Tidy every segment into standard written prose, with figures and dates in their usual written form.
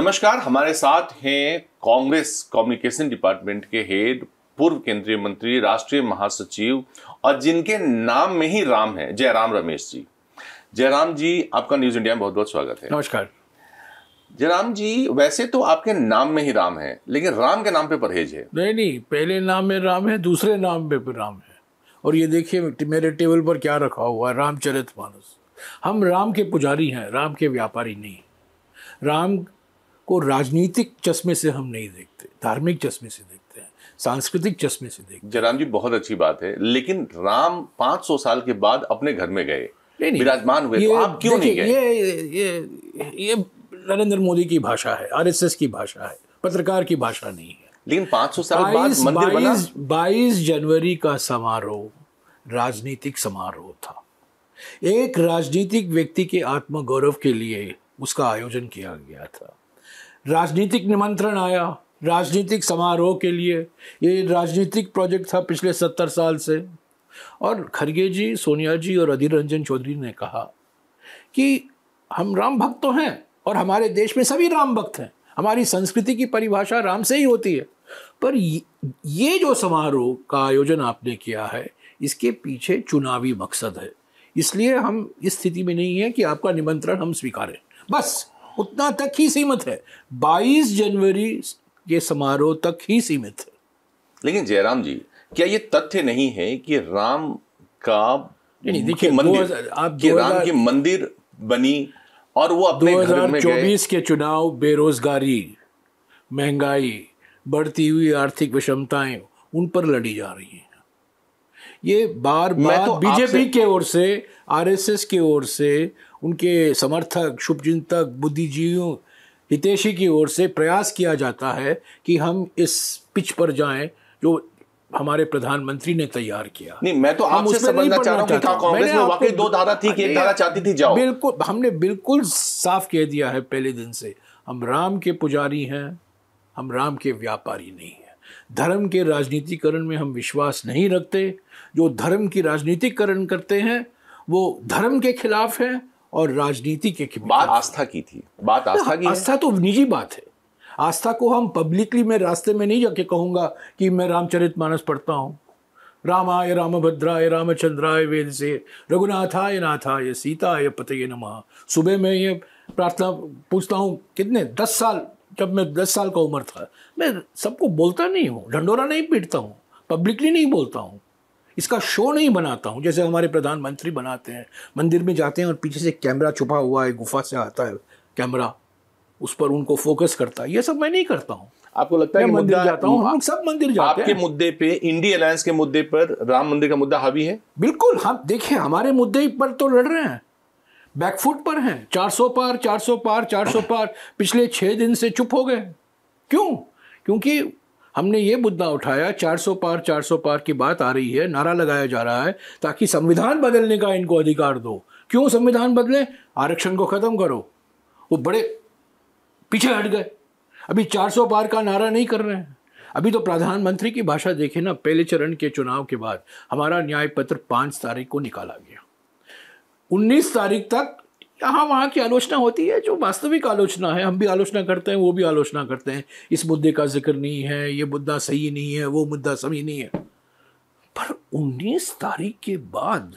नमस्कार, हमारे साथ हैं कांग्रेस कम्युनिकेशन डिपार्टमेंट के हेड, पूर्व केंद्रीय मंत्री, राष्ट्रीय महासचिव और जिनके नाम में ही राम है, जयराम रमेश जी। जयराम जी, आपका न्यूज इंडिया में बहुत बहुत स्वागत है। नमस्कार। जयराम जी, वैसे तो आपके नाम में ही राम है, लेकिन राम के नाम पे परहेज है। नहीं, पहले नाम में राम है, दूसरे नाम पे भी राम है। और ये देखिए मेरे टेबल पर क्या रखा हुआ है, रामचरितमानस। हम राम के पुजारी हैं, राम के व्यापारी नहीं। राम को राजनीतिक चश्मे से हम नहीं देखते, धार्मिक चश्मे से देखते हैं, सांस्कृतिक चश्मे से देखते हैं। जयराम जी, बहुत अच्छी बात है, लेकिन राम 500 साल के बाद अपने घर में गए, विराजमान हुए, तो आप क्यों नहीं गए? ये नरेंद्र मोदी की भाषा है, आरएसएस की भाषा है, पत्रकार की भाषा नहीं है। लेकिन 500 साल बाद मंदिर बना। 22 जनवरी का समारोह राजनीतिक समारोह था। एक राजनीतिक व्यक्ति के आत्मगौरव के लिए उसका आयोजन किया गया था। राजनीतिक निमंत्रण आया राजनीतिक समारोह के लिए। ये राजनीतिक प्रोजेक्ट था पिछले 70 साल से। और खरगे जी, सोनिया जी और अधीर रंजन चौधरी ने कहा कि हम राम भक्त तो हैं और हमारे देश में सभी राम भक्त हैं, हमारी संस्कृति की परिभाषा राम से ही होती है, पर ये जो समारोह का आयोजन आपने किया है इसके पीछे चुनावी मकसद है, इसलिए हम इस स्थिति में नहीं है कि आपका निमंत्रण हम स्वीकारें। बस उतना तक ही सीमित है, 22 जनवरी के समारोह तक ही सीमित है। लेकिन जयराम जी, क्या ये तथ्य नहीं है कि राम का देखिए राम की मंदिर बनी और वो अपने घर में गए? 2024 के चुनाव बेरोजगारी, महंगाई, बढ़ती हुई आर्थिक विषमताएं उन पर लड़ी जा रही हैं। ये बार बार बीजेपी के ओर से, आरएसएस के ओर से, उनके समर्थक, शुभचिंतक, बुद्धिजीवियों, हितैषी की ओर से प्रयास किया जाता है कि हम इस पिच पर जाएं जो हमारे प्रधानमंत्री ने तैयार किया। नहीं, मैं तो आपसे समझना चाह रहा हूं कि कांग्रेस में वाकई दो धारा थी कि एक धारा चाहती थी जाओ। बिल्कुल, हमने बिल्कुल साफ कह दिया है पहले दिन से, हम राम के पुजारी हैं, हम राम के व्यापारी नहीं हैं। धर्म के राजनीतिकरण में हम विश्वास नहीं रखते। जो धर्म की राजनीतिकरण करते हैं वो धर्म के खिलाफ है और राजनीति के खिलाफ। बात आस्था की थी, बात आस्था की। आस्था तो निजी बात है। आस्था को हम पब्लिकली, मैं रास्ते में नहीं जाके कहूंगा कि मैं रामचरितमानस पढ़ता हूँ, रामाय रामभद्राय रामचंद्राय वेद से रघुनाथाय नाथाय सीताय पतये नमः। सुबह में ये प्रार्थना पूछता हूँ, कितने 10 साल, जब मैं 10 साल का उम्र था। मैं सबको बोलता नहीं हूँ, ढंडोरा नहीं पीटता हूँ, पब्लिकली नहीं बोलता हूँ, इसका शो नहीं बनाता हूँ जैसे हमारे प्रधानमंत्री बनाते हैं। मंदिर में जाते हैं और पीछे से कैमरा छुपा हुआ है, गुफा से आता है कैमरा, उस पर उनको फोकस करता है। ये सब मैं नहीं करता हूँ। आपको लगता है कि मंदिर जाता हूँ, हम सब मंदिर जाते हैं। आपके मुद्दे पे, इंडिया अलायंस के मुद्दे पर राम मंदिर का मुद्दा हावी है? बिल्कुल। हम देखिए, हमारे मुद्दे पर तो लड़ रहे हैं, बैकफुट पर हैं। 400 पार 400 पार 400 पार पिछले 6 दिन से चुप हो गए। क्यों? क्योंकि हमने ये मुद्दा उठाया, 400 पार की बात आ रही है, नारा लगाया जा रहा है ताकि संविधान बदलने का इनको अधिकार दो। क्यों संविधान बदले? आरक्षण को खत्म करो। वो बड़े पीछे हट गए, अभी 400 पार का नारा नहीं कर रहे हैं। अभी तो प्रधानमंत्री की भाषा देखे ना, पहले चरण के चुनाव के बाद हमारा न्याय पत्र 5 तारीख को निकाला गया। 19 तारीख तक यहाँ वहाँ की आलोचना होती है, जो वास्तविक आलोचना है। हम भी आलोचना करते हैं, वो भी आलोचना करते हैं, इस मुद्दे का जिक्र नहीं है, ये मुद्दा सही नहीं है, वो मुद्दा सही नहीं है। पर 19 तारीख के बाद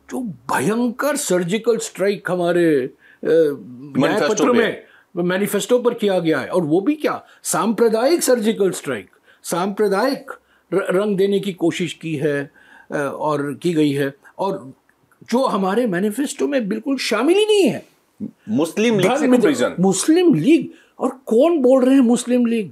जो भयंकर सर्जिकल स्ट्राइक हमारे न्याय पत्र में, मैनिफेस्टो पर किया गया है, और वो भी क्या, सांप्रदायिक सर्जिकल स्ट्राइक, सांप्रदायिक रंग देने की कोशिश की है और की गई है, और जो हमारे मैनिफेस्टो में बिल्कुल शामिल ही नहीं है। मुस्लिम लीग से कंपैरिजन। मुस्लिम लीग, और कौन बोल रहे हैं मुस्लिम लीग?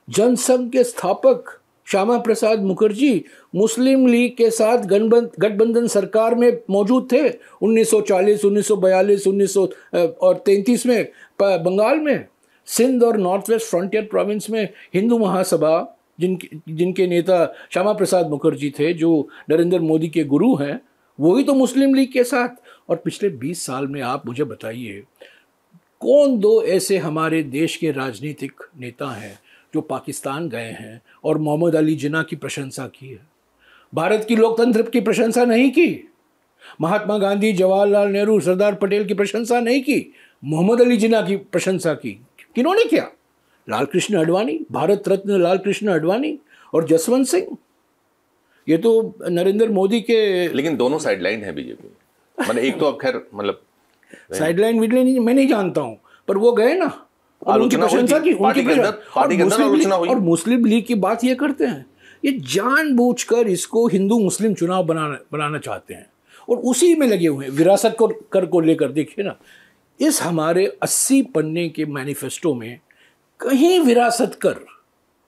जनसंघ के स्थापक श्यामा प्रसाद मुखर्जी मुस्लिम लीग के साथ गठबंधन सरकार में मौजूद थे 1940, 1942, 1933 में बंगाल में। सिंध और नॉर्थ वेस्ट फ्रंटियर प्रोविंस में हिंदू महासभा, जिनके नेता श्यामा प्रसाद मुखर्जी थे, जो नरेंद्र मोदी के गुरु हैं, वही तो मुस्लिम लीग के साथ। और पिछले 20 साल में आप मुझे बताइए, कौन 2 ऐसे हमारे देश के राजनीतिक नेता हैं जो पाकिस्तान गए हैं और मोहम्मद अली जिन्ना की प्रशंसा की है? भारत की लोकतंत्र की प्रशंसा नहीं की, महात्मा गांधी, जवाहरलाल नेहरू, सरदार पटेल की प्रशंसा नहीं की, मोहम्मद अली जिन्ना की प्रशंसा की। किन्होंने किया? लाल कृष्ण आडवाणी, भारत रत्न लाल कृष्ण आडवाणी और जसवंत सिंह। ये तो नरेंद्र मोदी के, लेकिन दोनों साइडलाइन है बीजेपी, मतलब एक तो अब खैर मतलब साइडलाइन विडलाइन मैं नहीं जानता हूं, पर वो गए ना और उनकी प्रशंसा की, पार्टी के अंदर आलोचना हुई। और मुस्लिम लीग की बात ये करते हैं, ये जानबूझकर इसको हिंदू मुस्लिम चुनाव बनाना चाहते हैं और उसी में लगे हुए हैं। विरासत को लेकर देखिए ना, इस हमारे 80 पन्ने के मैनिफेस्टो में कहीं विरासत कर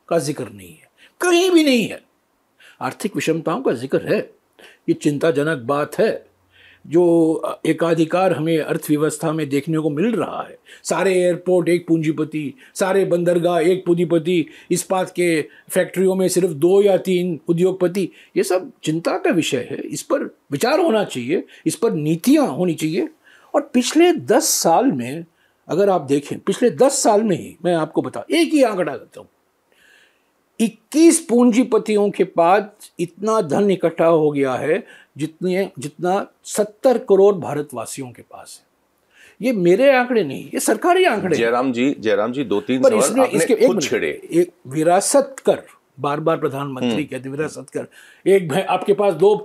का जिक्र नहीं है, कहीं भी नहीं है। आर्थिक विषमताओं का जिक्र है, ये चिंताजनक बात है। जो एकाधिकार हमें अर्थव्यवस्था में देखने को मिल रहा है, सारे एयरपोर्ट एक पूंजीपति, सारे बंदरगाह एक पूंजीपति, इस्पात के फैक्ट्रियों में सिर्फ 2 या 3 उद्योगपति, ये सब चिंता का विषय है। इस पर विचार होना चाहिए, इस पर नीतियां होनी चाहिए। और पिछले 10 साल में अगर आप देखें, पिछले 10 साल में ही मैं आपको बता, एक ही आंकड़ा देता हूँ, 21 पूंजीपतियों के पास इतना धन इकट्ठा हो गया है जितना 70 करोड़ भारतवासियों के पास है। ये मेरे आंकड़े नहीं, ये सरकारी आंकड़े। जयराम जी 2-3 सवाल आपने खुद छेड़े। एक विरासत कर, बार बार प्रधानमंत्री कहते विरासत कर, एक आपके पास 2,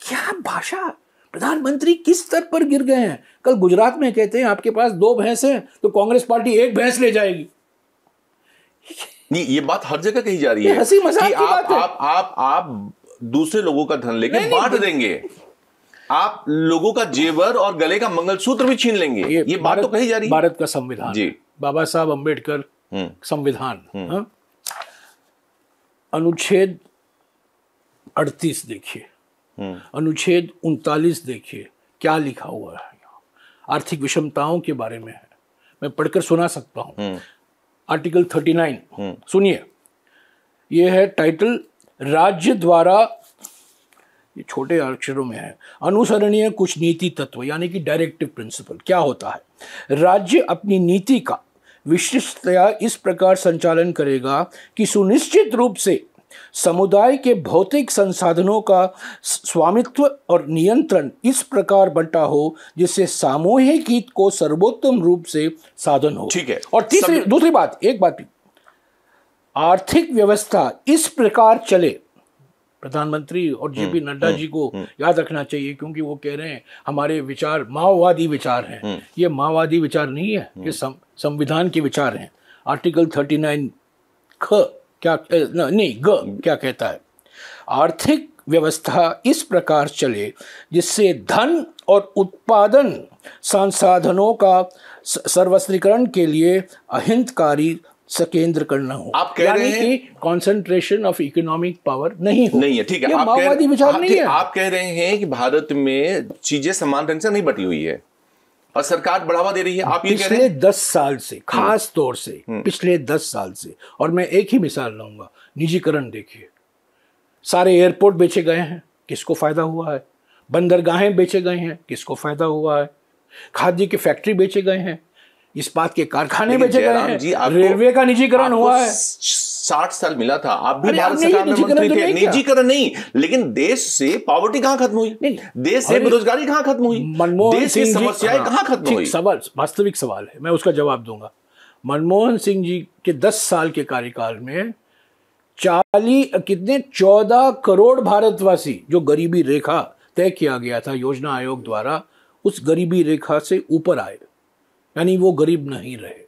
क्या भाषा, प्रधानमंत्री किस स्तर पर गिर गए हैं। कल गुजरात में कहते हैं आपके पास 2 भैंस हैं तो कांग्रेस पार्टी 1 भैंस ले जाएगी। नहीं, ये बात हर जगह कही जा रही है हंसी मजाक कि की बात है। आप दूसरे लोगों का धन लेके बांट देंगे, आप लोगों का जेवर और गले का मंगलसूत्र भी छीन लेंगे। ये बात तो कही जा रही है। भारत का संविधान जी, बाबा साहब अंबेडकर संविधान, अनुच्छेद 38 देखिए, अनुच्छेद 39 देखिए, क्या लिखा हुआ है। आर्थिक विषमताओं के बारे में है, मैं पढ़कर सुना सकता हूं। आर्टिकल 39 सुनिए, यह है टाइटल, राज्य द्वारा, ये छोटे अक्षरों में है, अनुसरणीय कुछ नीति तत्व, यानी कि डायरेक्टिव प्रिंसिपल। क्या होता है? राज्य अपनी नीति का विशिष्टतया इस प्रकार संचालन करेगा कि सुनिश्चित रूप से समुदाय के भौतिक संसाधनों का स्वामित्व और नियंत्रण इस प्रकार बंटा हो जिससे सामूहिक हित को सर्वोत्तम रूप से साधन हो। ठीक है। और दूसरी बात, एक बात भी, आर्थिक व्यवस्था इस प्रकार चले। प्रधानमंत्री और जेपी नड्डा जी को याद रखना चाहिए, क्योंकि वो कह रहे हैं हमारे विचार माओवादी विचार हैं। ये माओवादी विचार नहीं है, ये संविधान के विचार हैं। आर्टिकल 39 ख क्या नहीं ग क्या कहता है? आर्थिक व्यवस्था इस प्रकार चले जिससे धन और उत्पादन संसाधनों का सर्वस्वीकरण के लिए अहितकारी सकेंद्र करना हो। आप कह रहे हैं कि कंसंट्रेशन ऑफ इकोनॉमिक पावर नहीं है। ठीक है, माओवादी विचार नहीं है। आप कह रहे हैं कि भारत में चीजें समान ढंग से नहीं बटी हुई है और सरकार बढ़ावा दे रही है। आप ये कह रहे हैं? पिछले 10 साल से, खास तौर से पिछले 10 साल से, और मैं एक ही मिसाल लाऊंगा, निजीकरण देखिए। सारे एयरपोर्ट बेचे गए हैं, किसको फायदा हुआ है? बंदरगाहें बेचे गए हैं, किसको फायदा हुआ है? खादी के फैक्ट्री बेचे गए हैं, इस्पात के कारखाने बेचे गए हैं, रेलवे का निजीकरण हुआ है। 60 साल मिला था, आप भी भारत सरकार में मंत्री थे। निजीकरण नहीं, लेकिन देश से पॉवर्टी कहां खत्म हुई? देश से बेरोजगारी कहां खत्म हुई? देश की समस्याएं कहां खत्म हुई? सवाल, वास्तविक सवाल है, मैं उसका जवाब दूंगा। मनमोहन सिंह जी के 10 साल के कार्यकाल में 14 करोड़ भारतवासी, जो गरीबी रेखा तय किया गया था योजना आयोग द्वारा, उस गरीबी रेखा से ऊपर आए, यानी वो गरीब नहीं रहे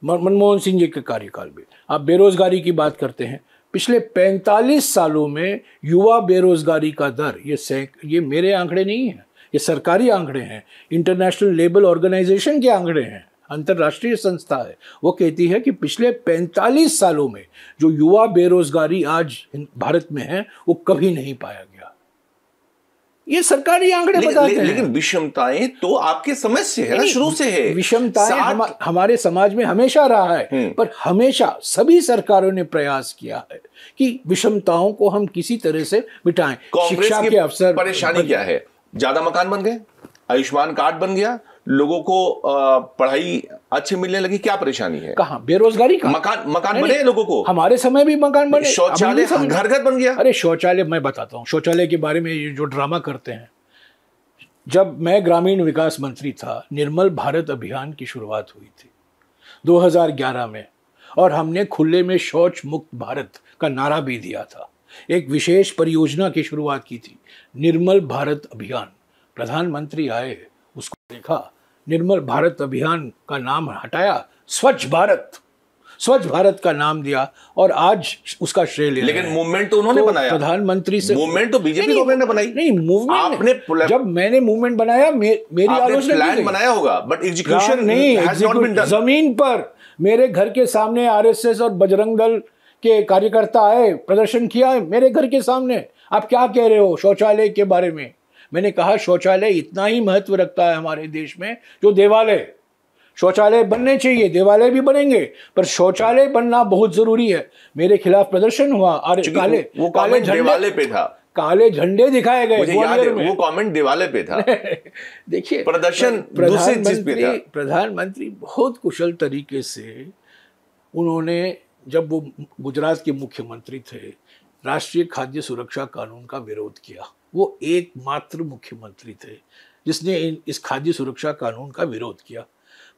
मनमोहन सिंह जी के कार्यकाल में। आप बेरोजगारी की बात करते हैं, पिछले 45 सालों में युवा बेरोजगारी का दर, ये मेरे आंकड़े नहीं हैं, ये सरकारी आंकड़े हैं, इंटरनेशनल लेबर ऑर्गेनाइजेशन के आंकड़े हैं, अंतर्राष्ट्रीय संस्था है। वो कहती है कि पिछले 45 सालों में जो युवा बेरोजगारी आज भारत में है वो कभी नहीं पाया गया। ये सरकारी आंकड़े बताते हैं। लेकिन विषमताएं तो आपके समझ से है ना, शुरू से है। विषमताएं हमारे समाज में हमेशा रहा है, पर हमेशा सभी सरकारों ने प्रयास किया है कि विषमताओं को हम किसी तरह से मिटाएं। शिक्षा के अवसर, परेशानी क्या है? ज्यादा मकान बन गए, आयुष्मान कार्ड बन गया, लोगों को पढ़ाई अच्छी मिलने लगी, क्या परेशानी है? कहाँ? बेरोजगारी का। मकान बने लोगों को, हमारे समय भी मकान बने, शौचालय घर घर बन गया। अरे शौचालय, मैं बताता हूँ शौचालय के बारे में, ये जो ड्रामा करते हैं। जब मैं ग्रामीण विकास मंत्री था, निर्मल भारत अभियान की शुरुआत हुई थी। 2011 में, और हमने खुले में शौच मुक्त भारत का नारा भी दिया था। एक विशेष परियोजना की शुरुआत की थी, निर्मल भारत अभियान। प्रधानमंत्री आए, उसको देखा, निर्मल भारत अभियान का नाम हटाया, स्वच्छ भारत का नाम दिया, और आज उसका श्रेय ले। लेकिन मूवमेंट तो उन्होंने बनाया, प्रधानमंत्री से। मूवमेंट तो बीजेपी गवर्नमेंट ने बनाई। नहीं, मूवमेंट आपने जब मैंने मूवमेंट बनाया, मेरी आलोचना प्लान बनाया होगा, बट एग्जीक्यूशन नहीं, जमीन पर मेरे घर के सामने आरएसएस और बजरंग दल के कार्यकर्ता आए, प्रदर्शन किया है मेरे घर के सामने। आप क्या कह रहे हो शौचालय के बारे में? मैंने कहा शौचालय इतना ही महत्व रखता है हमारे देश में जो देवालय। शौचालय बनने चाहिए, देवालय भी बनेंगे, पर शौचालय बनना बहुत जरूरी है। मेरे खिलाफ प्रदर्शन हुआ, काले दिवाले पे था, काले झंडे दिखाए गए, वो कमेंट दिवाले पे था। देखिए, प्रदर्शन प्रधानमंत्री बहुत कुशल तरीके से उन्होंने, जब वो गुजरात के मुख्यमंत्री थे, राष्ट्रीय खाद्य सुरक्षा कानून का विरोध किया। वो एकमात्र मुख्यमंत्री थे जिसने इस खाद्य सुरक्षा कानून का विरोध किया,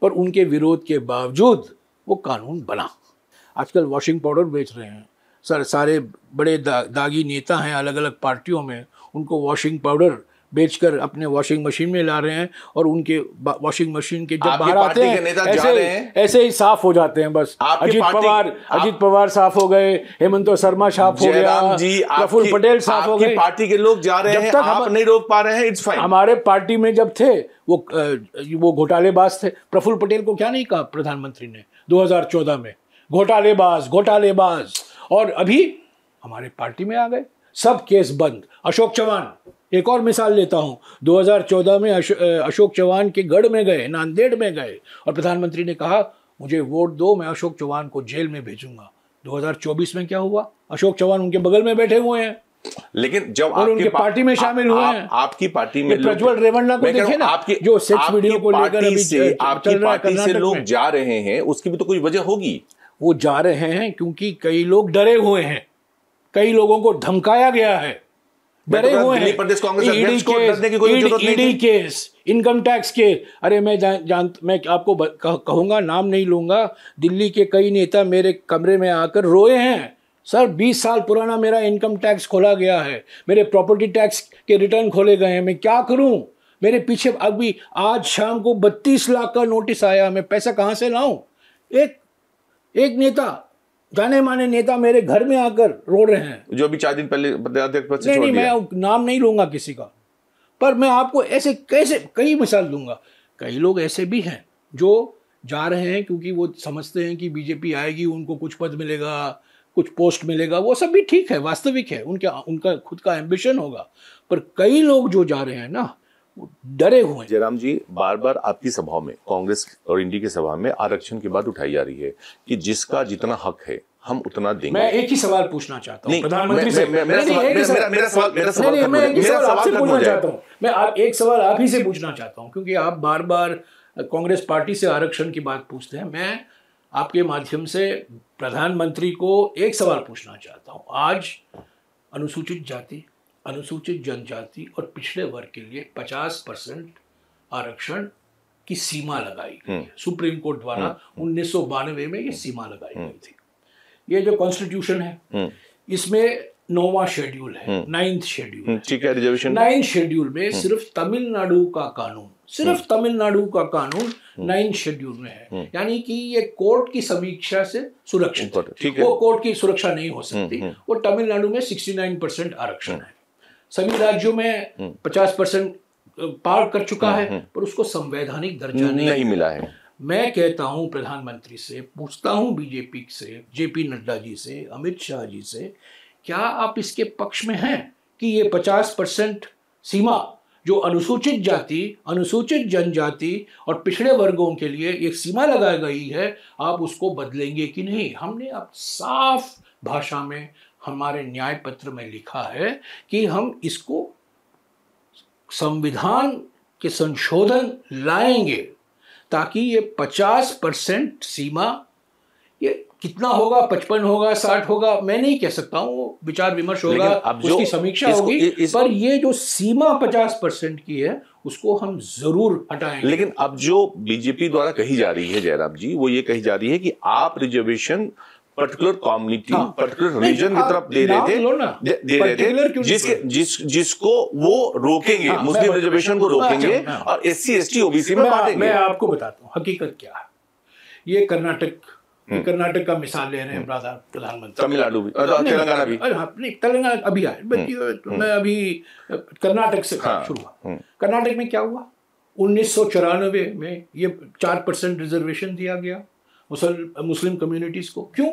पर उनके विरोध के बावजूद वो कानून बना। आजकल वॉशिंग पाउडर बेच रहे हैं सर, सारे बड़े दागी नेता हैं अलग अलग पार्टियों में, उनको वॉशिंग पाउडर बेचकर अपने वॉशिंग मशीन में ला रहे हैं, और उनके वॉशिंग मशीन के जब बाहर आते हैं ऐसे ही साफ हो जाते हैं बस। अजित पवार साफ हो गए, हेमंत शर्मा साफ हो गया, प्रफुल्ल पटेल साफ हो गए। पार्टी के लोग जा रहे हैं, आप नहीं रोक पा रहे हैं, इट्स फाइन। हमारे पार्टी में जब थे वो घोटालेबाज थे। प्रफुल्ल पटेल को क्या नहीं कहा प्रधानमंत्री ने 2014 में? घोटालेबाज। और अभी हमारे पार्टी में आ गए, सब केस बंद। अशोक चौहान, एक और मिसाल लेता हूं, 2014 में अशोक चौहान के गढ़ में गए, नांदेड़ में गए, और प्रधानमंत्री ने कहा मुझे वोट दो, मैं अशोक चौहान को जेल में भेजूंगा। 2024 में क्या हुआ? अशोक चौहान उनके बगल में बैठे हुए हैं, लेकिन जब और उनके पार्टी में शामिल हुए हैं। आपकी पार्टी में प्रज्वल रेवन्ना को देखे ना, जो सेक्स वीडियो को लेकर आपकी पार्टी से लोग जा रहे हैं, उसकी भी तो कोई वजह होगी। वो जा रहे हैं क्योंकि कई लोग डरे हुए हैं, कई लोगों को धमकाया गया है, डरे हुए हैं। प्रदेश कांग्रेस अध्यक्ष को डरने की कोई जरूरत नहीं थी। ईडी केस, इनकम टैक्स के, अरे मैं आपको कहूंगा, नाम नहीं लूंगा, दिल्ली के कई नेता मेरे कमरे में आकर रोए हैं। सर 20 साल पुराना मेरा इनकम टैक्स खोला गया है, मेरे प्रॉपर्टी टैक्स के रिटर्न खोले गए हैं, मैं क्या करूं? मेरे पीछे अभी आज शाम को 32 लाख का नोटिस आया, मैं पैसा कहां से लाऊं? एक नेता, जाने माने नेता मेरे घर में आकर रो रहे हैं, जो अभी 4 दिन पहले अध्यक्ष पद से छोड़ दिया। मैं नाम नहीं लूंगा किसी का, पर मैं आपको ऐसे कैसे कई मिसाल दूंगा। कई लोग ऐसे भी हैं जो जा रहे हैं क्योंकि वो समझते हैं कि बीजेपी आएगी, उनको कुछ पद मिलेगा, कुछ पोस्ट मिलेगा। वो सब भी ठीक है, वास्तविक है, उनका खुद का एम्बिशन होगा, पर कई लोग जो जा रहे हैं ना, वो डरे हुए हैं। जयराम जी, बार बार आपकी सभाओं में, कांग्रेस और इंडी की सभा में आरक्षण की बात उठाई जा रही है कि जिसका जितना हक है हम उतना देंगे। मैं एक ही सवाल पूछना चाहता हूं प्रधानमंत्री से। मेरा सवाल आपसे पूछना चाहता हूं, मैं एक सवाल आप ही से पूछना चाहता हूं, क्योंकि आप बार बार कांग्रेस पार्टी से आरक्षण की बात पूछते हैं। मैं आपके माध्यम से प्रधानमंत्री को एक सवाल पूछना चाहता हूं। आज अनुसूचित जाति, अनुसूचित जनजाति और पिछड़े वर्ग के लिए 50% आरक्षण की सीमा लगाई गई है। सुप्रीम कोर्ट द्वारा 1992 में ये सीमा लगाई गई थी। ये जो कॉन्स्टिट्यूशन है, इसमें 9वां शेड्यूल है, 9th शेड्यूल, ठीक है, रिजर्वेशन 9th शेड्यूल में सिर्फ तमिलनाडु का कानून, सिर्फ तमिलनाडु का कानून 9th शेड्यूल में है। यानी कि ये कोर्ट की समीक्षा से सुरक्षित है। वो कोर्ट की सुरक्षा नहीं हो सकती। वो तमिलनाडु में 69% आरक्षण है, सभी राज्यों में 50% पार कर चुका है, पर उसको संवैधानिक दर्जा नहीं मिला है। मैं कहता हूं प्रधानमंत्री से, पूछता हूं बीजेपी से, जेपी नड्डा जी से, अमित शाह जी से, क्या आप इसके पक्ष में हैं कि ये 50% सीमा जो अनुसूचित जाति, अनुसूचित जनजाति और पिछड़े वर्गों के लिए एक सीमा लगाई गई है, आप उसको बदलेंगे कि नहीं? हमने अब साफ भाषा में हमारे न्याय पत्र में लिखा है कि हम इसको संविधान के संशोधन लाएंगे ताकि ये 50% सीमा ये कितना होगा, 55 होगा, 60 होगा, मैं नहीं कह सकता हूँ, वो विचार विमर्श होगा, उसकी समीक्षा होगी, पर ये जो सीमा 50% की है उसको हम जरूर हटाएंगे। लेकिन अब जो बीजेपी द्वारा कही जा रही है जयराम जी, वो ये कही जा रही है कि आप reservation particular community, particular region की तरफ दे रहे थे, जिसको वो रोकेंगे, मुस्लिम रिजर्वेशन को रोकेंगे और SC ST OBC में बांटेंगे। मैं आपको बताता हूँ हकीकत क्या है। ये कर्नाटक का मिसाल ले रहे हैं प्रधानमंत्री, तमिलनाडु भी, तेलंगाना भी, नहीं तेलंगाना अभी आए, मैं अभी कर्नाटक से शुरू हुआ। कर्नाटक में क्या हुआ, 1994 में ये 4% रिजर्वेशन दिया गया मुस्लिम कम्युनिटीज को। क्यों?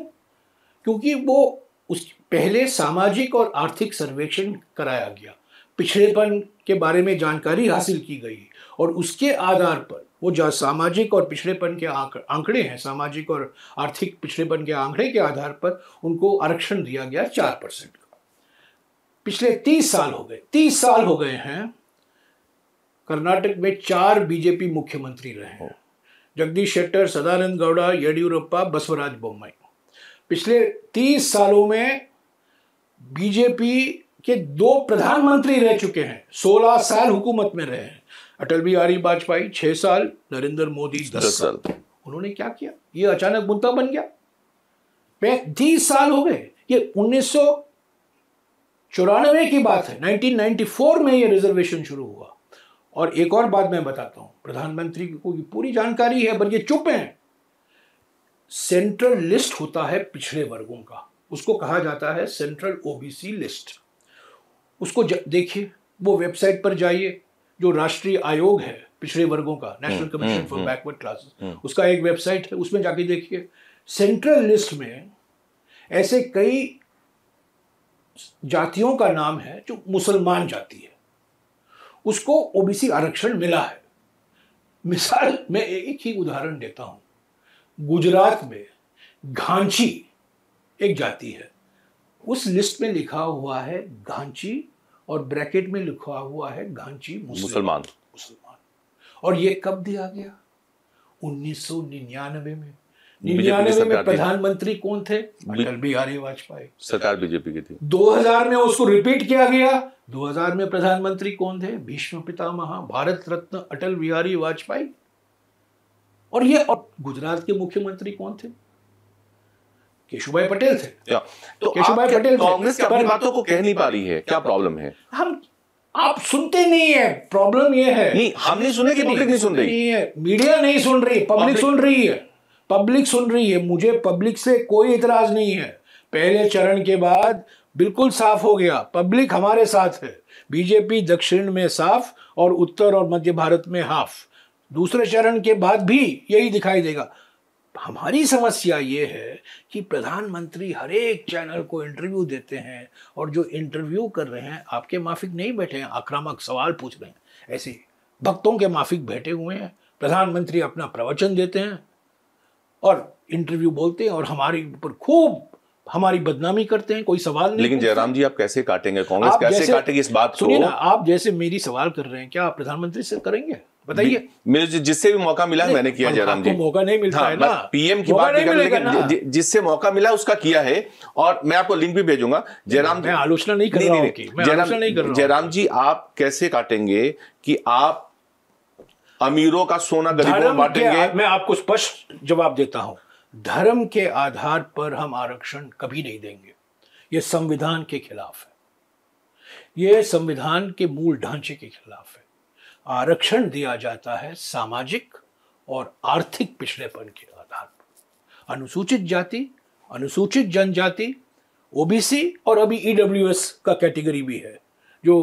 क्योंकि वो उस पहले सामाजिक और आर्थिक सर्वेक्षण कराया गया, पिछड़ेपन के बारे में जानकारी हासिल की गई और उसके आधार पर वो जो सामाजिक और पिछड़ेपन के आंकड़े हैं, सामाजिक और आर्थिक पिछड़ेपन के आंकड़े के आधार पर उनको आरक्षण दिया गया 4% का। पिछले 30 साल हो गए हैं, कर्नाटक में 4 बीजेपी मुख्यमंत्री रहे हैं, जगदीश शेट्टर, सदानंद गौड़ा, येडियुरप्पा, बसवराज बोम्मई। पिछले 30 सालों में बीजेपी के 2 प्रधानमंत्री रह चुके हैं, 16 साल हुकूमत में रहे हैं। अटल बिहारी वाजपेयी 6 साल, नरेंद्र मोदी 10 साल। उन्होंने क्या किया? ये अचानक मुद्दा बन गया। 30 साल हो गए। ये 1994 की बात है, 1994 में ये रिजर्वेशन शुरू हुआ। और एक और बात मैं बताता हूं, प्रधानमंत्री को पूरी जानकारी है पर ये चुप हैं। सेंट्रल लिस्ट होता है पिछड़े वर्गों का, उसको कहा जाता है सेंट्रल OBC लिस्ट। उसको देखिए, वो वेबसाइट पर जाइए, जो राष्ट्रीय आयोग है पिछड़े वर्गों का, national commission for backward classes, उसका एक वेबसाइट है, उसमें जाके देखिए। सेंट्रल लिस्ट में ऐसे कई जातियों का नाम है जो मुसलमान जाति है, उसको OBC आरक्षण मिला है। मिसाल मैं एक ही उदाहरण देता हूं, गुजरात में घांची एक जाति है, उस लिस्ट में लिखा हुआ है घांची और ब्रैकेट में लिखा हुआ है घांची मुसलमान। और ये कब दिया गया? 1999 में। 99 में प्रधानमंत्री कौन थे? अटल बिहारी वाजपेयी, सरकार बीजेपी की थी। 2000 में उसको रिपीट किया गया। 2000 में प्रधानमंत्री कौन थे? भीष्म पितामह, भारत रत्न अटल बिहारी वाजपेयी। और गुजरात के मुख्यमंत्री कौन थे? केशुभाई पटेल थे। तो केशुभाई पटेल, कांग्रेस अपनी बातों को कह नहीं पा रही है, क्या प्रॉब्लम है? आप सुनते नहीं है, प्रॉब्लम ये है। नहीं, हम नहीं सुने कि पब्लिक नहीं सुन रही है, मीडिया नहीं सुन रही, पब्लिक सुन रही है, पब्लिक सुन रही है। मुझे पब्लिक से कोई इतराज नहीं है। पहले चरण के बाद बिल्कुल साफ हो गया, पब्लिक हमारे साथ है। बीजेपी दक्षिण में साफ और उत्तर और मध्य भारत में हाफ। दूसरे चरण के बाद भी यही दिखाई देगा। हमारी समस्या ये है कि प्रधानमंत्री हर एक चैनल को इंटरव्यू देते हैं और जो इंटरव्यू कर रहे हैं आपके माफिक नहीं बैठे हैं, आक्रामक सवाल पूछ रहे हैं, ऐसे भक्तों के माफिक बैठे हुए हैं। प्रधानमंत्री अपना प्रवचन देते हैं और इंटरव्यू बोलते हैं और हमारे ऊपर खूब हमारी बदनामी करते हैं, कोई सवाल नहीं। लेकिन जयराम जी, आप कैसे काटेंगे, कांग्रेस कैसे काटेगी इस बात को? सुनिए ना, आप जैसे मेरी सवाल कर रहे हैं, क्या आप प्रधानमंत्री से करेंगे? बताइए। मुझे जिससे भी मौका मिला मैंने किया जयराम जी। मौका नहीं मिलता है ना, PM की बात नहीं, लेकिन जिससे मौका मिला उसका किया है। और मैं आपको लिंक भी भेजूंगा। जयराम, मैं आलोचना नहीं कर रहा हूं। जयराम जी, आप कैसे काटेंगे कि आप अमीरों का सोना गरीबों में बांटेंगे? मैं आपको स्पष्ट जवाब देता हूं, धर्म के आधार पर हम आरक्षण कभी नहीं देंगे। यह संविधान के खिलाफ है, यह संविधान के मूल ढांचे के खिलाफ है। आरक्षण दिया जाता है सामाजिक और आर्थिक पिछड़ेपन के आधार पर। अनुसूचित जाति, अनुसूचित जनजाति, OBC और अभी EWS का कैटेगरी भी है, जो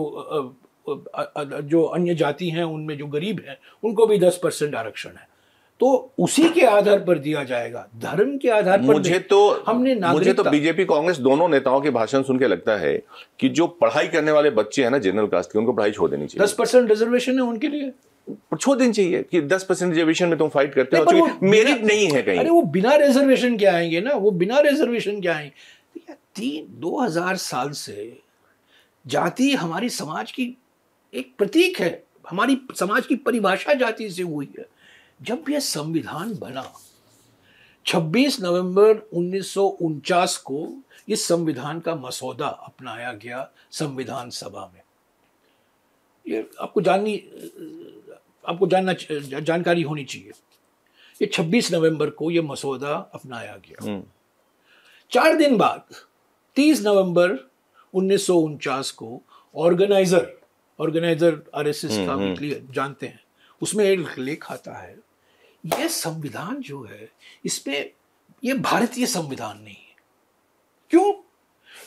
अन्य जाति हैं उनमें जो गरीब हैं उनको भी 10% आरक्षण है। तो उसी के आधार पर दिया जाएगा, धर्म के आधार पर। मुझे तो बीजेपी कांग्रेस दोनों नेताओं के भाषण सुन के लगता है कि जो पढ़ाई करने वाले बच्चे हैं ना जनरल कास्ट के, उनको पढ़ाई छोड़ देनी चाहिए। 10% रिजर्वेशन है उनके लिए, छोड़ देनी चाहिए कि 10% रिजर्वेशन में तुम फाइट करते हो, मेरिट नहीं है कहीं। अरे वो बिना रिजर्वेशन के आएंगे ना, वो बिना रिजर्वेशन के आएंगे। 2000 साल से जाति हमारी समाज की एक प्रतीक है, हमारी समाज की परिभाषा जाति से हुई है। जब यह संविधान बना, 26 नवंबर 1949 को इस संविधान का मसौदा अपनाया गया संविधान सभा में। ये आपको जानकारी होनी चाहिए। ये 26 नवंबर को ये मसौदा अपनाया गया। 4 दिन बाद 30 नवंबर 1949 को ऑर्गेनाइजर आरएसएस का वीकली जानते हैं, उसमें एक लेख आता है, यह संविधान जो है इसमें ये भारतीय संविधान नहीं है। क्यों?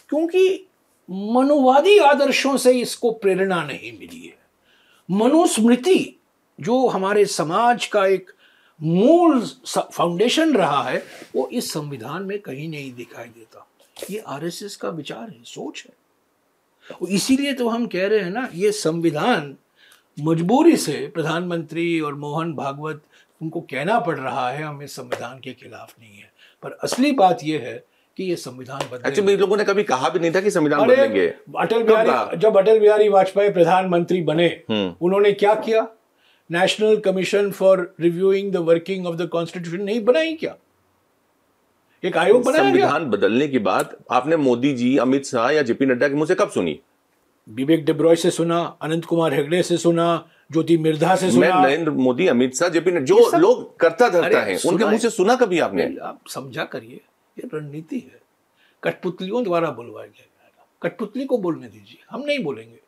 क्योंकि मनुवादी आदर्शों से इसको प्रेरणा नहीं मिली है। मनुस्मृति जो हमारे समाज का एक मूल फाउंडेशन रहा है, वो इस संविधान में कहीं नहीं दिखाई देता। ये आरएसएस का विचार है, सोच है। और इसीलिए तो हम कह रहे हैं ना, ये संविधान मजबूरी से प्रधानमंत्री और मोहन भागवत उनको कहना पड़ रहा है हम इस संविधान के खिलाफ नहीं है, पर असली बात यह है कि ये संविधान बदलेगा। एक्चुअली लोगों ने कभी कहा भी नहीं था कि संविधान बदलेंगे। जब अटल बिहारी वाजपेयी प्रधानमंत्री बने, उन्होंने क्या किया? National commission for reviewing the working of the constitution नहीं बनाई क्या? एक आयोग बनाया गया। संविधान बदलने की बात आपने मोदी जी, अमित शाह या जेपी नड्डा के मुंह से कब सुनी? विवेक डेब्रॉय से सुना, अनंत कुमार हेगड़े से सुना, ज्योति मिर्धा से सुना। नरेंद्र मोदी, अमित शाह, जेपी नड्डा, जो लोग करता धरता है, उनके मुंह से सुना कभी आपने? आप समझा करिए, ये रणनीति है, कठपुतलियों द्वारा बुलवाया गया। कठपुतली को बोलने दीजिए, हम नहीं बोलेंगे,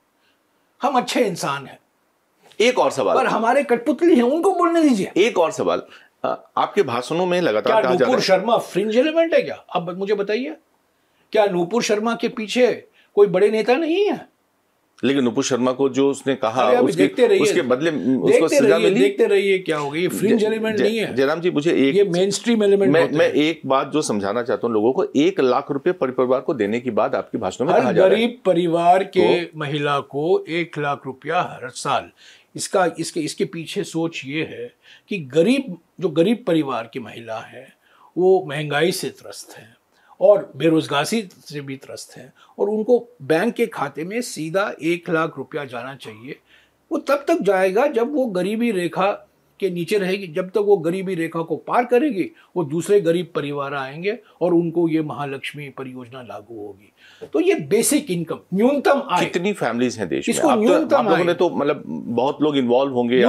हम अच्छे इंसान हैं। एक और सवाल, पर हमारे कठपुतली हैं, उनको बोलने दीजिए। एक और सवाल, आपके भाषणों में लगातार कहा जा रहा है, नूपुर शर्मा फ्रिंज एलिमेंट है क्या? अब मुझे बताइए, क्या नूपुर शर्मा के पीछे कोई बड़े नेता नहीं है? लेकिन नूपुर शर्मा को जो उसने कहा उसके बदले उसको सजा मिली। देखते रहिए क्या होगा। ये फ्रिंज एलिमेंट नहीं है जयराम जी। मुझे एक, ये मेन स्ट्रीम एलिमेंट। मैं एक बात जो समझाना चाहता हूँ लोगों को, 1 लाख रुपए परिवार को देने की बात आपके भाषणों में कहा जा रहा है। गरीब परिवार के महिला को 1 लाख रुपया हर साल। इसके पीछे सोच ये है कि गरीब परिवार की महिला है, वो महंगाई से त्रस्त है और बेरोजगारी से भी त्रस्त हैं, और उनको बैंक के खाते में सीधा 1 लाख रुपया जाना चाहिए। वो तब तक जाएगा जब वो गरीबी रेखा के नीचे रहेगी। जब तक वो गरीबी रेखा को पार करेगी, वो दूसरे गरीब परिवार आएंगे और उनको ये महालक्ष्मी परियोजना लागू होगी। तो ये बेसिक इनकम, न्यूनतम आय। कितनी फैमिलीज हैं देश में? इसको न्यूनतम आय तो मतलब बहुत लोग इन्वॉल्व होंगे।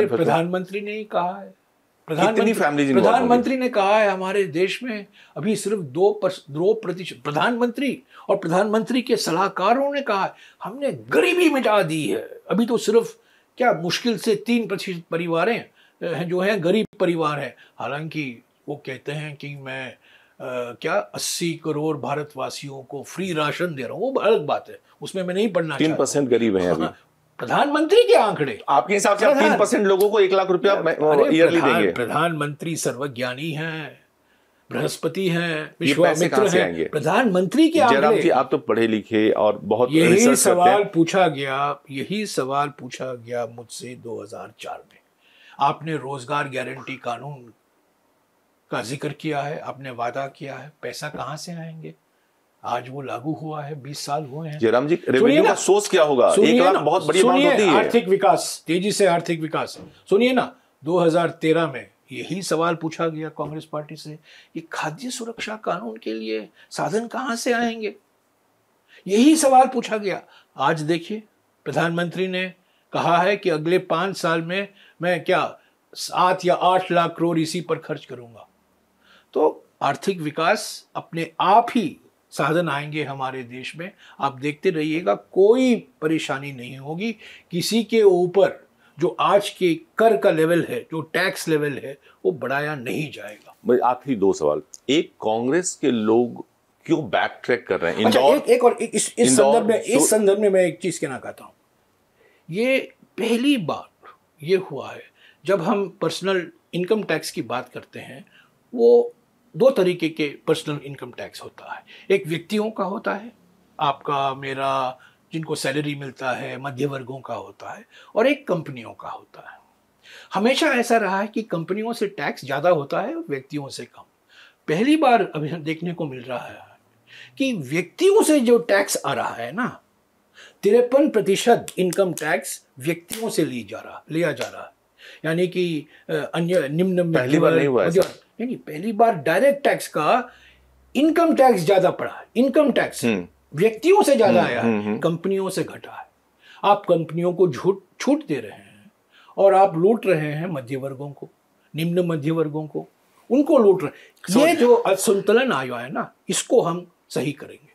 प्रधानमंत्री ने ही कहा है, प्रधानमंत्री ने कहा है हमारे देश में अभी सिर्फ 2%। प्रधानमंत्री और प्रधानमंत्री के सलाहकारों ने कहा है हमने गरीबी मिटा दी है। अभी तो सिर्फ क्या मुश्किल से 3% परिवार हैं जो हैं गरीब परिवार हैं। हालांकि वो कहते हैं कि मैं 80 करोड़ भारतवासियों को फ्री राशन दे रहा हूँ, वो अलग बात है, उसमें मैं नहीं पढ़ना चाहता। 3% गरीब हैं अभी। प्रधानमंत्री के आंकड़े आपके हिसाब से 3% लोगों को 1 लाख रुपया ईयरली देंगे? प्रधानमंत्री सर्वज्ञानी हैं, बृहस्पति हैं, विश्वामित्र हैं, प्रधानमंत्री के आंकड़े। जयराम जी, आप तो पढ़े लिखे और बहुत यही सवाल पूछा गया मुझसे 2004 में। आपने रोजगार गारंटी कानून का जिक्र किया है, आपने वादा किया है, पैसा कहां से आएंगे? आज वो लागू हुआ है, 20 साल हुए हैं। जयराम जी, रेवेन्यू का सोर्स क्या होगा? 1 लाख बहुत बड़ी अमाउंट होती है। आर्थिक विकास, तेजी से आर्थिक विकास। सुनिए ना, 2013 में यही सवाल पूछा गया कांग्रेस पार्टी से, ये खाद्य सुरक्षा कानून के लिए साधन कहां से आएंगे? यही सवाल पूछा गया। आज देखिए, प्रधानमंत्री ने कहा है कि अगले 5 साल में मैं 7 या 8 लाख करोड़ इसी पर खर्च करूंगा। तो आर्थिक विकास अपने आप ही साधन आएंगे हमारे देश में। आप देखते रहिएगा, कोई परेशानी नहीं होगी किसी के ऊपर। जो आज के कर का लेवल है, जो टैक्स लेवल है, वो बढ़ाया नहीं जाएगा। आखिरी 2 सवाल। एक, कांग्रेस के लोग क्यों बैक ट्रैक कर रहे हैं? इस संदर्भ में मैं एक चीज कहना चाहता हूं। ये पहली बार ये हुआ है जब हम पर्सनल इनकम टैक्स की बात करते हैं, वो 2 तरीके के पर्सनल इनकम टैक्स होता है। एक व्यक्तियों का होता है, आपका मेरा, जिनको सैलरी मिलता है, मध्य वर्गों का होता है, और एक कंपनियों का होता है। हमेशा ऐसा रहा है कि कंपनियों से टैक्स ज़्यादा होता है, व्यक्तियों से कम। पहली बार अभी देखने को मिल रहा है कि व्यक्तियों से जो टैक्स आ रहा है ना, 53% इनकम टैक्स व्यक्तियों से लिया जा रहा है। यानी कि अन्य निम्न पहली बार नहीं हुआ ऐसा। नहीं, पहली बार डायरेक्ट टैक्स का इनकम टैक्स ज्यादा पड़ा है। इनकम टैक्स व्यक्तियों से ज्यादा आया है, कंपनियों से घटा है। आप कंपनियों को छूट दे रहे हैं और आप लूट रहे हैं मध्य वर्गों को, निम्न मध्य वर्गों को, उनको लूट रहे हैं। ये जो असंतुलन आया है ना, इसको हम सही करेंगे।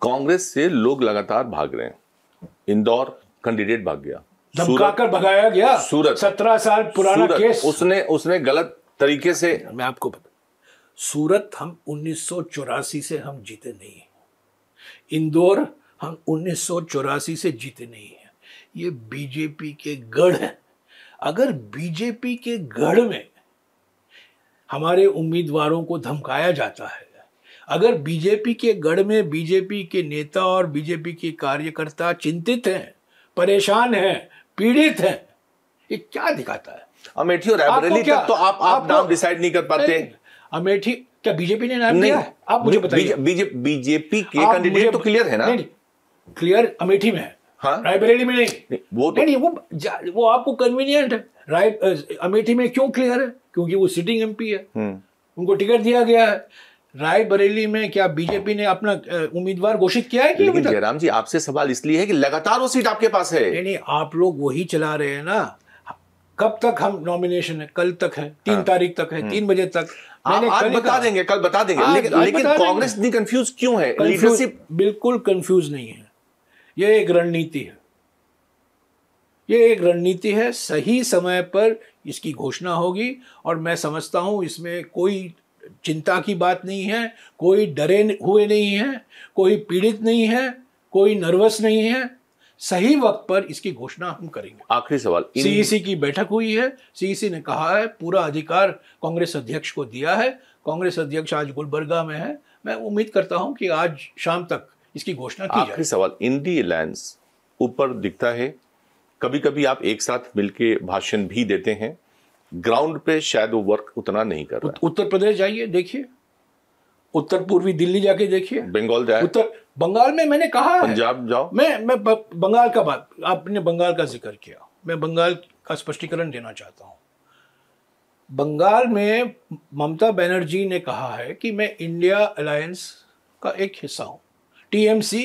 कांग्रेस से लोग लगातार भाग रहे हैं। इंदौर कैंडिडेट भाग गया, धमकाकर भगाया गया। सूरत 17 साल पुराना केस, उसने गलत तरीके से। मैं आपको बता, सूरत हम 1984 से हम जीते नहीं हैं। इंदौर हम 1984 से जीते नहीं हैं। ये बीजेपी के गढ़ हैं। अगर बीजेपी के गढ़ में हमारे उम्मीदवारों को धमकाया जाता है, अगर बीजेपी के गढ़ में बीजेपी के नेता और बीजेपी के कार्यकर्ता चिंतित हैं, परेशान हैं, पीड़ित हैं, ये क्या दिखाता है? अमेठी और रायबरेली तक तो आप नाम डिसाइड नहीं कर पाते। अमेठी क्या बीजेपी ने नाम दिया है? आप मुझे बताइए। बीजेपी के कैंडिडेट तो क्लियर है ना? नहीं, क्लियर अमेठी में है। हाँ? रायबरेली में नहीं। वो तो नहीं, वो आपको कन्वीनियंट है। अमेठी में क्यों क्लियर है? क्योंकि वो सिटिंग एमपी है, उनको टिकट दिया गया है। रायबरेली में क्या बीजेपी ने अपना उम्मीदवार घोषित किया है? लेकिन जयराम जी, आपसे सवाल इसलिए है कि लगातार वो सीट आपके पास है। नहीं, आप लोग वही चला रहे हैं ना। कब तक हम नॉमिनेशन है? कल तक है, 3 तारीख तक है, 3 बजे तक। आज बता देंगे, कल बता देंगे। लेकिन कांग्रेस इतनी कंफ्यूज क्यों है? लीडरशिप बिल्कुल कंफ्यूज नहीं है। ये एक रणनीति है। ये एक रणनीति है। सही समय पर इसकी घोषणा होगी और मैं समझता हूं इसमें कोई चिंता की बात नहीं है, कोई डरे हुए नहीं है, कोई पीड़ित नहीं है, कोई नर्वस नहीं है। सही वक्त पर इसकी घोषणा हम करेंगे। आखिरी सवाल, सीईसी की बैठक हुई है। सीईसी ने कहा है, पूरा अधिकार कांग्रेस अध्यक्ष को दिया है। कांग्रेस अध्यक्ष आज गुलबर्गा में है। मैं उम्मीद करता हूं कि आज शाम तक इसकी घोषणा की जाए। आखिरी सवाल, इंडी अलायंस ऊपर दिखता है, कभी कभी आप एक साथ मिलके भाषण भी देते हैं, ग्राउंड पे शायद वो वर्क उतना नहीं कर रहा। उत्तर प्रदेश जाइए, देखिए, उत्तर पूर्वी दिल्ली जाके देखिए, बंगाल जाए, उत्तर बंगाल में मैंने कहा है, पंजाब जाओ। मैं बंगाल का बात, आपने बंगाल का जिक्र किया, मैं बंगाल का स्पष्टीकरण देना चाहता हूं। बंगाल में ममता बनर्जी ने कहा है कि मैं इंडिया अलायंस का एक हिस्सा हूं। टीएमसी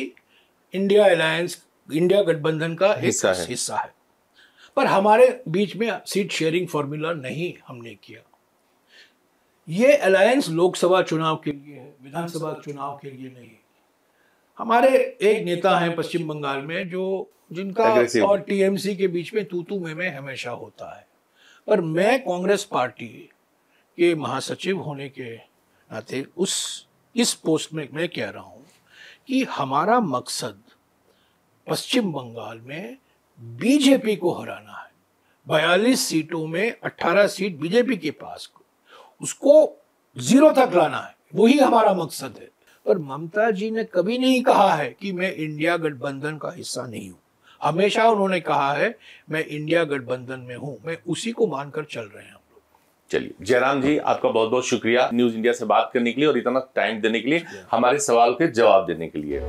इंडिया अलायंस, इंडिया गठबंधन का एक हिस्सा है, पर हमारे बीच में सीट शेयरिंग फॉर्मूला नहीं हमने किया। ये अलायंस लोकसभा चुनाव के लिए है, विधानसभा चुनाव के लिए नहीं। हमारे एक नेता हैं पश्चिम बंगाल में जिनका और टीएमसी के बीच में तू में हमेशा होता है। पर मैं कांग्रेस पार्टी के महासचिव होने के नाते इस पोस्ट में मैं कह रहा हूं कि हमारा मकसद पश्चिम बंगाल में बीजेपी को हराना है। 42 सीटों में 18 सीट बीजेपी के पास, उसको 0 तक लाना है, वही हमारा मकसद है। पर ममता जी ने कभी नहीं कहा है कि मैं इंडिया गठबंधन का हिस्सा नहीं हूं। हमेशा उन्होंने कहा है मैं इंडिया गठबंधन में हूं। मैं उसी को मानकर चल रहे हैं हम लोग। चलिए जयराम जी, आपका बहुत बहुत शुक्रिया न्यूज इंडिया से बात करने के लिए और इतना टाइम देने के लिए, हमारे सवाल के जवाब देने के लिए।